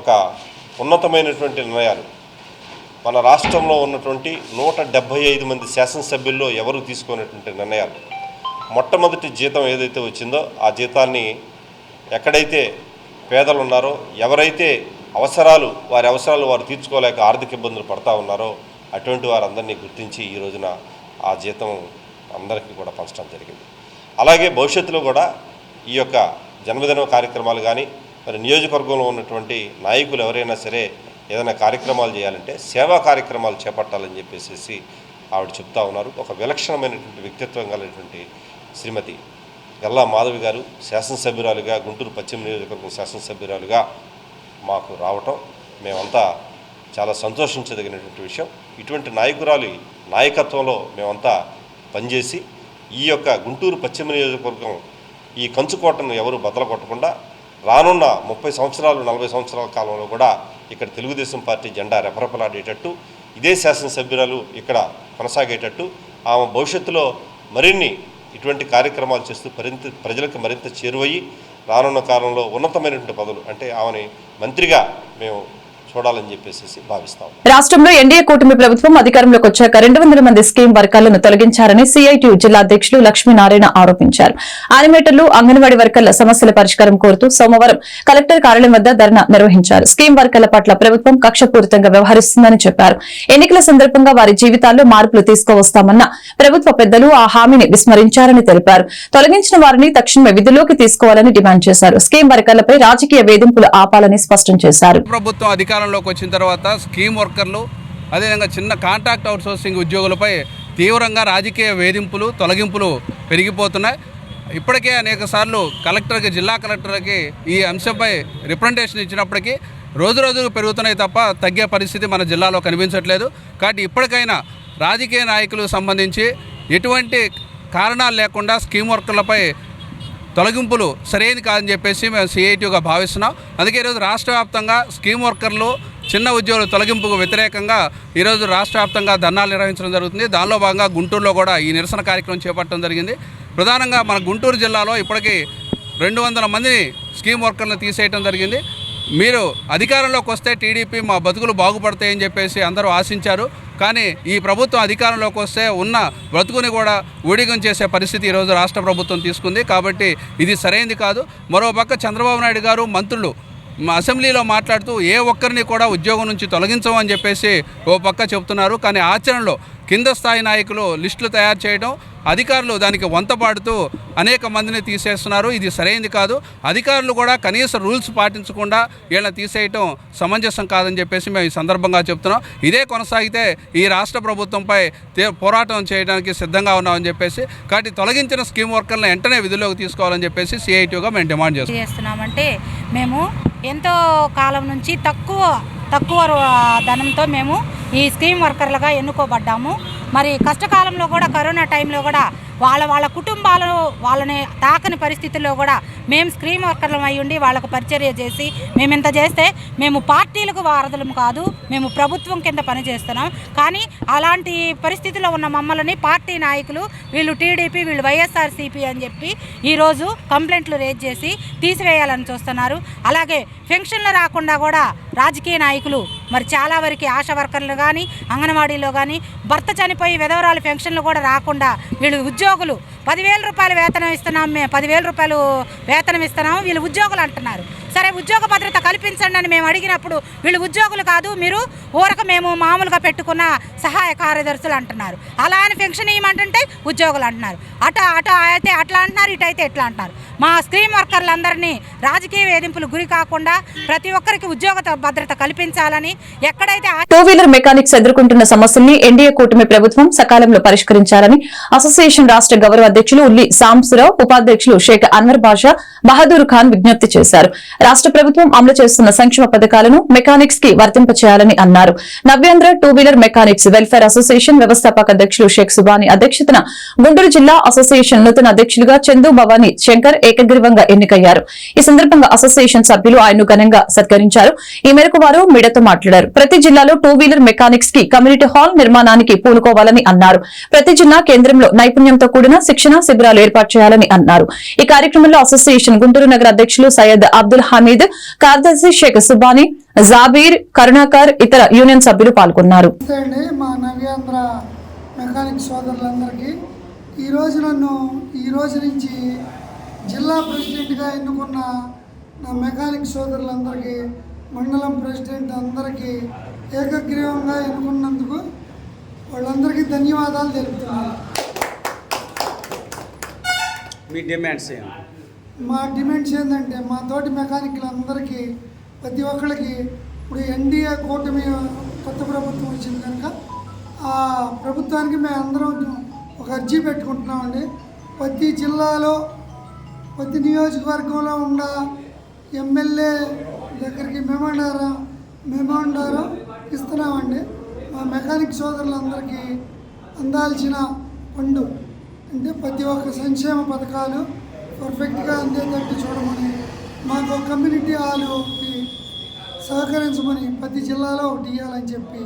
ఒక ఉన్నతమైనటువంటి నిర్ణయాలు మన రాష్ట్రంలో ఉన్నటువంటి 175 మంది శాసనసభ్యుల్లో ఎవరు తీసుకునేటువంటి నిర్ణయాలు, మొట్టమొదటి జీతం ఏదైతే వచ్చిందో ఆ జీతాన్ని ఎక్కడైతే పేదలు ఉన్నారో, ఎవరైతే వారి అవసరాలు వారు తీర్చుకోలేక ఆర్థిక ఇబ్బందులు పడతా ఉన్నారో అటువంటి వారందరినీ గుర్తించి ఈ రోజున ఆ జీతం అందరికీ కూడా పంచడం జరిగింది. అలాగే భవిష్యత్తులో కూడా ఈ యొక్క జన్మదిన కార్యక్రమాలు కానీ, మరి నియోజకవర్గంలో ఉన్నటువంటి నాయకులు ఎవరైనా సరే ఏదైనా కార్యక్రమాలు చేయాలంటే సేవా కార్యక్రమాలు చేపట్టాలని చెప్పేసి ఆవిడ చెప్తా ఉన్నారు. ఒక విలక్షణమైనటువంటి వ్యక్తిత్వం కలిగినటువంటి శ్రీమతి గల్లా మాధవి గారు శాసనసభ్యురాలుగా, గుంటూరు పశ్చిమ నియోజకవర్గం శాసనసభ్యురాలుగా మాకు రావటం మేమంతా చాలా సంతోషించదగినటువంటి విషయం. ఇటువంటి నాయకురాలి నాయకత్వంలో మేమంతా పనిచేసి ఈ యొక్క గుంటూరు పశ్చిమ నియోజకవర్గం ఈ కంచుకోటను ఎవరు బద్దలు కొట్టకుండా రానున్న 30 సంవత్సరాలు 40 సంవత్సరాల కాలంలో కూడా ఇక్కడ తెలుగుదేశం పార్టీ జెండా రెపరెపలాడేటట్టు, ఇదే శాసనసభ్యురాలు ఇక్కడ కొనసాగేటట్టు, ఆమె భవిష్యత్తులో మరిన్ని ఇటువంటి కార్యక్రమాలు చేస్తూ ప్రజలకు మరింత చేరువయ్యి రానున్న కాలంలో ఉన్నతమైనటువంటి పదవులు అంటే ఆమెని మంత్రిగా మేము చూడాలని చెప్పేసి భావిస్తాం. రాష్ట్రంలో ఎన్డీఏ కూటమి ప్రభుత్వం అధికారంలోకి వచ్చాక 200 మంది స్కీమ్ వర్కర్లను తొలగించారని సిఐటియు జిల్లా అధ్యక్షులు లక్ష్మీనారాయణ ఆరోపించారు. యానిమేటర్లు, అంగన్వాడీ వర్కర్ల సమస్యల పరిష్కారం కోరుతూ సోమవారం కలెక్టర్ కార్యాలయం వద్ద ధర్నా నిర్వహించారు. స్కీమ్ వర్కర్ల పట్ల ప్రభుత్వం కక్షపూరితంగా వ్యవహరిస్తుందని చెప్పారు. ఎన్నికల సందర్భంగా వారి జీవితాల్లో మార్పులు తీసుకువస్తామన్న ప్రభుత్వ పెద్దలు ఆ హామీని విస్మరించారని తెలిపారు. తొలగించిన వారిని తక్షణమే విధుల్లోకి తీసుకోవాలని డిమాండ్ చేశారు. స్కీమ్ వర్కర్లపై రాజకీయ వేధింపులు ఆపాలని స్పష్టం చేశారు. ప్రభుత్వం అధికారంలోకి వచ్చిన తర్వాత స్కీమ్ వర్కర్లు, అదేవిధంగా చిన్న కాంట్రాక్ట్ అవుట్సోర్సింగ్ ఉద్యోగులపై తీవ్రంగా రాజకీయ వేధింపులు, తొలగింపులు పెరిగిపోతున్నాయి. ఇప్పటికే అనేక సార్లు కలెక్టర్కి, జిల్లా కలెక్టర్కి ఈ అంశంపై రిప్రజెంటేషన్ ఇచ్చినప్పటికీ రోజు పెరుగుతున్నాయి తప్ప తగ్గే పరిస్థితి మన జిల్లాలో కనిపించట్లేదు. కాబట్టి ఇప్పటికైనా రాజకీయ నాయకులకు సంబంధించి ఎటువంటి కారణాలు లేకుండా స్కీమ్ వర్కర్లపై తొలగింపులు సరైనది కాదని చెప్పేసి మేము సిఐటిగా భావిస్తున్నాం. అందుకే ఈరోజు రాష్ట్ర వ్యాప్తంగా స్కీమ్ వర్కర్లు, చిన్న ఉద్యోగుల తొలగింపుకు వ్యతిరేకంగా ఈరోజు రాష్ట్ర వ్యాప్తంగా ధర్నాలు నిర్వహించడం జరుగుతుంది. దానిలో భాగంగా గుంటూరులో కూడా ఈ నిరసన కార్యక్రమం చేపట్టడం జరిగింది. ప్రధానంగా మన గుంటూరు జిల్లాలో ఇప్పటికీ 200 మందిని స్కీమ్ వర్కర్లను తీసేయడం జరిగింది. మీరు అధికారంలోకి వస్తే టీడీపీ మా బతుకులు బాగుపడతాయని చెప్పేసి అందరూ ఆశించారు. కానీ ఈ ప్రభుత్వం అధికారంలోకి వస్తే ఉన్న బ్రతుకుని కూడా ఊడిగం చేసే పరిస్థితి ఈరోజు రాష్ట్ర ప్రభుత్వం తీసుకుంది. కాబట్టి ఇది సరైనది కాదు. మరోపక్క చంద్రబాబు నాయుడు గారు, మంత్రులు అసెంబ్లీలో మాట్లాడుతూ ఏ ఒక్కరిని కూడా ఉద్యోగం నుంచి తొలగించమని చెప్పేసి ఓ పక్క చెబుతున్నారు. కానీ ఆచరణలో కింద స్థాయి నాయకులు లిస్టులు తయారు చేయడం, అధికారులు దానికి వంతపాడుతూ అనేక మందిని తీసేస్తున్నారు. ఇది సరైనది కాదు. అధికారులు కూడా కనీస రూల్స్ పాటించకుండా వీళ్ళని తీసేయటం సమంజసం కాదని చెప్పేసి మేము ఈ సందర్భంగా చెప్తున్నాం. ఇదే కొనసాగితే ఈ రాష్ట్ర ప్రభుత్వంపై పోరాటం చేయడానికి సిద్ధంగా ఉన్నామని చెప్పేసి, కాబట్టి తొలగించిన స్కీమ్ వర్కర్లను వెంటనే విధుల్లోకి తీసుకోవాలని చెప్పేసి సిఐటిగా మేము డిమాండ్ చేస్తున్నామంటే, మేము ఎంతో కాలం నుంచి తక్కువ ధనంతో మేము ఈ స్కీమ్ వర్కర్లుగా ఎన్నుకోబడ్డాము. మరి కష్టకాలంలో కూడా, కరోనా టైంలో కూడా వాళ్ళ కుటుంబాలు వాళ్ళని తాకని పరిస్థితుల్లో కూడా మేము స్కీమ్ వర్కర్లం అయి ఉండి వాళ్ళకు పరిచర్య చేసి మేము ఇంత చేస్తే మేము పార్టీలకు వారధులం కాదు, మేము ప్రభుత్వం కింద పనిచేస్తున్నాం. కానీ అలాంటి పరిస్థితిలో ఉన్న మమ్మల్ని పార్టీ నాయకులు, వీళ్ళు టీడీపీ, వీళ్ళు వైఎస్ఆర్సీపీ అని చెప్పి ఈరోజు కంప్లైంట్లు రేజ్ చేసి తీసివేయాలని చూస్తున్నారు. అలాగే పెన్షన్లు రాకుండా కూడా రాజకీయ నాయకులు మరి చాలా వరకు ఆశా వర్కర్లు కానీ, అంగన్వాడీలో కానీ భర్త చనిపోయి విధవరాలు పెన్షన్లు కూడా రాకుండా వీళ్ళు ఉద్యోగులు 10,000 రూపాయలు వేతనం ఇస్తున్నాం, మేము 10,000 రూపాయలు వేతనం ఇస్తున్నాము, వీళ్ళు ఉద్యోగులు అంటున్నారు. సరే ఉద్యోగ భద్రత కల్పించండి అని మేము అడిగినప్పుడు వీళ్ళు ఉద్యోగులు కాదు, మీరు ఊరక మేము మామూలుగా పెట్టుకున్న సహాయ కార్యదర్శులు అంటున్నారు. అలా అని పెన్షన్ ఇవ్వమంటుంటే ఉద్యోగులు అంటున్నారు. అటు అయితే అట్లా అంటున్నారు, ఇటు అయితే ఎట్లా అంటున్నారు. మా స్క్రీన్ వర్కర్లందరినీ రాజకీయ వేధింపులు గురి కాకుండా ప్రతి ఒక్కరికి ఉద్యోగ భద్రత కల్పించాలని, ఎక్కడైతే టూ వీలర్ మెకానిక్స్ ఎదుర్కొంటున్న సమస్యల్ని ఎన్డీఏ కూటమి ప్రభుత్వం సకాలంలో పరిష్కరించాలని అసోసియేషన్ రాష్ట్ర గౌరవ అధ్యక్షులు ఉల్లి సాంబశివరావు, ఉపాధ్యక్షులు షేక్ అన్వర్ బాషా, బహదూర్ ఖాన్ విజ్ఞప్తి చేశారు. రాష్ట్ర ప్రభుత్వం అమలు చేస్తున్న సంక్షేమ పథకాలను మెకానిక్స్ కి వర్తింపచేయాలని అన్నారు. Navyandhra two wheeler mechanics welfare association వ్యవస్థాపక అధ్యక్షులు షేక్ సుబాని అధ్యక్షతన గుంటూరు జిల్లా అసోసియేషన్ నూతన అధ్యక్షులుగా చందు భవానీ శంకర్ ఏకగ్రీవంగా ఎన్నికయ్యారు. ఈ సందర్భంగా అసోసియేషన్ సభ్యులు ఆయన్ను ఘనంగా సత్కరించారు. ఈ మేరకు వారు మీడియాతో మాట్లాడారు. ప్రతి జిల్లాలో టూ వీలర్ మెకానిక్స్ కి కమ్యూనిటీ హాల్ నిర్మాణానికి పూనుకోవాలని అన్నారు. ప్రతి జిల్లా కేంద్రంలో నైపుణ్యంతో కూడిన శిక్షణ శిబిరాలు ఏర్పాటు చేయాలని అన్నారు. ఈ కార్యక్రమంలో అసోసియేషన్ గుంటూరు నగర అధ్యక్షులు సయ్యద్ అబ్దుల్ హమీద్, కార్యదర్శి షేక్ సుబానీ, జాబీర్, కరుణాకర్, ఇతర యూనియన్ సభ్యులు పాల్గొన్నారు. మా నవ్యాంధ్ర మెకానిక్ సోదరులందరికీ ఈ రోజు నుంచి జిల్లా ప్రెసిడెంట్గా ఎన్నుకున్న నా మెకానిక్ సోదరులందరికీ, మండలం ప్రెసిడెంట్ అందరికీ ఏకగ్రీవంగా ఎన్నుకున్నందుకు వాళ్ళందరికీ ధన్యవాదాలు తెలుపుతున్నాను. మీ డిమాండ్స్ మా డిమాండ్స్ ఏంటంటే మా తోటి మెకానిక్లందరికీ ప్రతి ఒక్కరికి ఇప్పుడు ఎన్డీఏ కూటమి కొత్త ప్రభుత్వం వచ్చింది కనుక ఆ ప్రభుత్వానికి మేము అందరం ఒక అర్జీ పెట్టుకుంటున్నామండి. ప్రతి జిల్లాలో ప్రతి నియోజకవర్గంలో ఉన్న ఎమ్మెల్యే దగ్గరికి మెమోండారం ఇస్తున్నామండి. మా మెకానిక్ సోదరులందరికీ అందాల్సిన ఫండు అంటే ప్రతి ఒక్క సంక్షేమ పథకాలు పర్ఫెక్ట్గా అందేటట్టు చూడమని, మాకు కమ్యూనిటీ హాల్కి సహకరించమని ప్రతి జిల్లాలో ఒకటి ఇవ్వాలని చెప్పి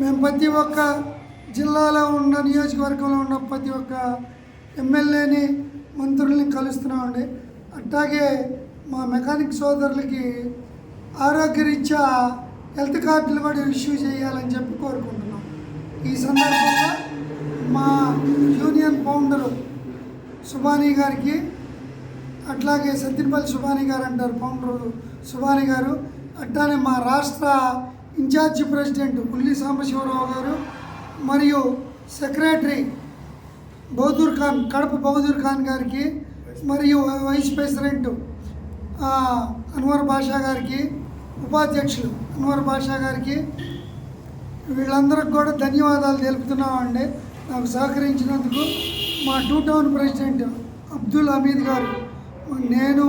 మేము ప్రతి ఒక్క జిల్లాలో ఉన్న నియోజకవర్గంలో ఉన్న ప్రతి ఒక్క ఎమ్మెల్యేని మంత్రుల్ని కలుస్తున్నామండి. అట్లాగే మా మెకానిక్ సోదరులకి ఆరోగ్యరీత్యా హెల్త్ కార్డులు కూడా ఇష్యూ చేయాలని చెప్పి కోరుకుంటున్నాం. ఈ సందర్భంగా మా యూనియన్ ఫౌండరు సుబానీ గారికి, అట్లాగే సత్తినపల్లి సుబానీ గారు అంటారు ఫౌండరు సుబానీ గారు, అట్లానే మా రాష్ట్ర ఇన్ఛార్జి ప్రెసిడెంట్ ఉల్లి సాంబశివరావు గారు మరియు సెక్రటరీ బహదూర్ ఖాన్, కడప బహదూర్ ఖాన్ గారికి, మరియు వైస్ ప్రెసిడెంట్ అన్వర్ బాషా గారికి, ఉపాధ్యక్షులు అన్వర్ బాషా గారికి, వీళ్ళందరికి కూడా ధన్యవాదాలు తెలుపుతున్నామండి నాకు సహకరించినందుకు. మా two town president Abdul Hamid గారు, నేను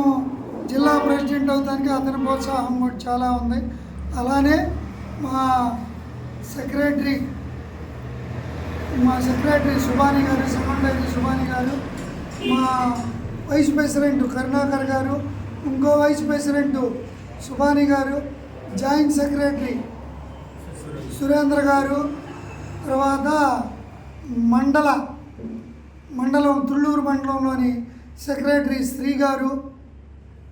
జిల్లా ప్రెసిడెంట్ అవుతానికి అతని ప్రోత్సాహం కూడా చాలా ఉంది. అలానే మా సెక్రటరీ సుబానీ గారు, సమన్వయ సుబానీ గారు, మా వైస్ ప్రెసిడెంట్ కరుణాకర్ గారు, ఇంకో వైస్ ప్రెసిడెంట్ సుబానీ గారు, జాయింట్ సెక్రటరీ సురేంద్ర గారు, తర్వాత మండలం తుళ్ళూరు మండలంలోని సెక్రటరీ శ్రీ గారు,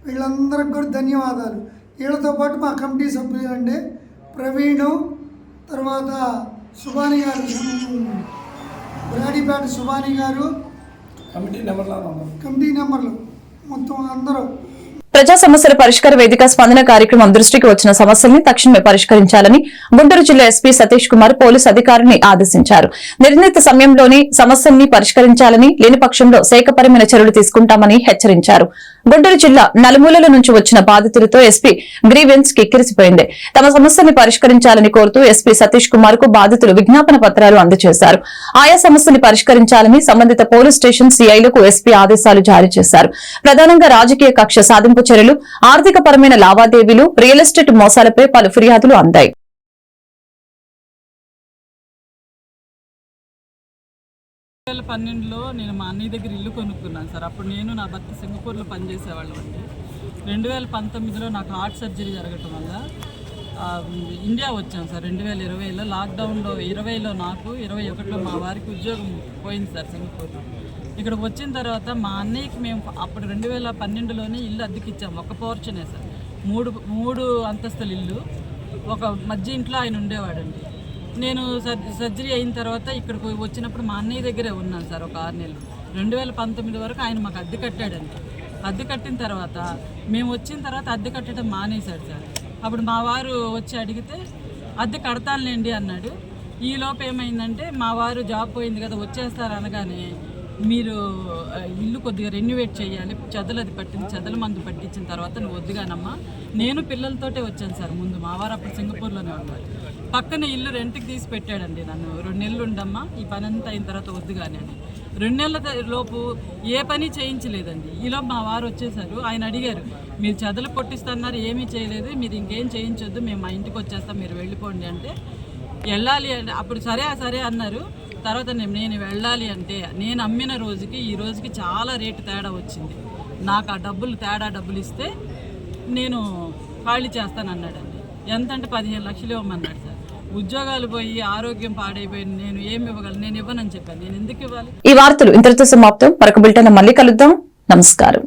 వీళ్ళందరికి కూడా ధన్యవాదాలు. వీళ్ళతో పాటు మా కమిటీ సభ్యులు అండి ప్రవీణు, తర్వాత సుబానీ గారు, బ్రాడీపేట సుబానీ గారు, కమిటీ నెంబర్లు మొత్తం అందరూ. ప్రజా సమస్యల పరిష్కార వేదిక స్పందన కార్యక్రమం దృష్టికి వచ్చిన సమస్యల్ని తక్షణమే పరిష్కరించాలని గుంటూరు జిల్లా ఎస్పీ సతీష్ కుమార్ పోలీసు అధికారిని ఆదేశించారు. నిర్ణీత సమయంలోని సమస్యల్ని పరిష్కరించాలని, లేని పక్షంలో శాఖపరమైన చర్యలు తీసుకుంటామని హెచ్చరించారు. గుంటూరు జిల్లా నలుమూలల నుంచి వచ్చిన బాధితులతో ఎస్పీ గ్రీవెన్స్ కిక్కిరిసిపోయింది. తమ సమస్యల్ని పరిష్కరించాలని కోరుతూ ఎస్పీ సతీష్ కుమార్ కు బాధితులు విజ్ఞాపన పత్రాలు అందజేశారు. ఆయా సమస్యని పరిష్కరించాలని సంబంధిత పోలీస్ స్టేషన్ సీఐలకు ఎస్పీ ఆదేశాలు జారీ చేశారు. ప్రధానంగా రాజకీయ కక్ష సాధింపు చర్యలు, ఆర్థిక పరమైన లావాదేవీలు, రియల్ ఎస్టేట్ మోసాలపై పలు ఫిర్యాదులు అందాయి. 2012లో నేను మా అన్నయ్య దగ్గర ఇల్లు కొనుక్కున్నాను సార్. అప్పుడు నేను నా భర్త సింగపూర్లో పనిచేసేవాళ్ళం అండి. 2019లో నాకు హార్ట్ సర్జరీ జరగటం వల్ల ఇండియా వచ్చాం సార్. 2020లో లాక్డౌన్లో 20లో నాకు 21లో మా వారికి ఉద్యోగం పోయింది సార్ సింగపూర్లో. ఇక్కడికి వచ్చిన తర్వాత మా అన్నయ్యకి మేము అప్పుడు 2012లోనే ఇల్లు అద్దెకిచ్చాము. ఒక పోర్షనే సార్, మూడు అంతస్తుల ఇల్లు, ఒక మధ్య ఇంట్లో ఆయన ఉండేవాడండి. నేను సర్జరీ అయిన తర్వాత ఇక్కడికి వచ్చినప్పుడు మా అన్నయ్య దగ్గరే ఉన్నాను సార్ ఒక 6 నెలలు. 2019 వరకు ఆయన మాకు అద్దె కట్టాడండి. అద్దె కట్టిన తర్వాత మేము వచ్చిన తర్వాత అద్దె కట్టడం మానేశాడు సార్. అప్పుడు మా వారు వచ్చి అడిగితే అద్దె కడతానులేండి అన్నాడు. ఈలోపు ఏమైందంటే మా వారు జాబ్ పోయింది కదా వచ్చేస్తారు అనగానే మీరు ఇల్లు కొద్దిగా రెన్యువేట్ చేయాలి, చెదలు అది పట్టింది, చెదల మందు పట్టించిన తర్వాత నువ్వు వద్దుగానమ్మా. నేను పిల్లలతోటే వచ్చాను సార్. ముందు మా వారు అప్పుడు సింగపూర్లోనే ఉన్నారు. పక్కన ఇల్లు రెంట్కి తీసి పెట్టాడండి నన్ను. 2 నెలలు ఉండమ్మా, ఈ పని అంతా అయిన తర్వాత వద్దుగానే అని. 2 నెలల లోపు ఏ పని చేయించలేదండి. ఈలోపు మా వారు వచ్చేసారు. ఆయన అడిగారు, మీరు చెదలు కొట్టిస్తున్నారు, ఏమీ చేయలేదు, మీరు ఇంకేం చేయించొద్దు, మేము మా ఇంటికి వచ్చేస్తాం, మీరు వెళ్ళిపోండి అంటే వెళ్ళాలి అంటే అప్పుడు సరే అన్నారు. తర్వాత నేను వెళ్ళాలి అంటే నేను అమ్మిన రోజుకి ఈ రోజుకి చాలా రేటు తేడా వచ్చింది. నాకు ఆ డబ్బులు ఇస్తే నేను ఖాళీ చేస్తానన్నాడండి. ఎంత అంటే 15 లక్షలు ఇవ్వమన్నాడు సార్. ఉద్యోగాలు పోయి ఆరోగ్యం పాడైపోయింది, నేను ఏమి ఇవ్వగలను, నేను ఇవ్వనని చెప్పాను. నేను ఎందుకు ఇవ్వాలి? ఈ వార్తలు ఇంతటితో సమాప్తం. మరొక బులెటిన్ మళ్ళీ కలుద్దాం. నమస్కారం.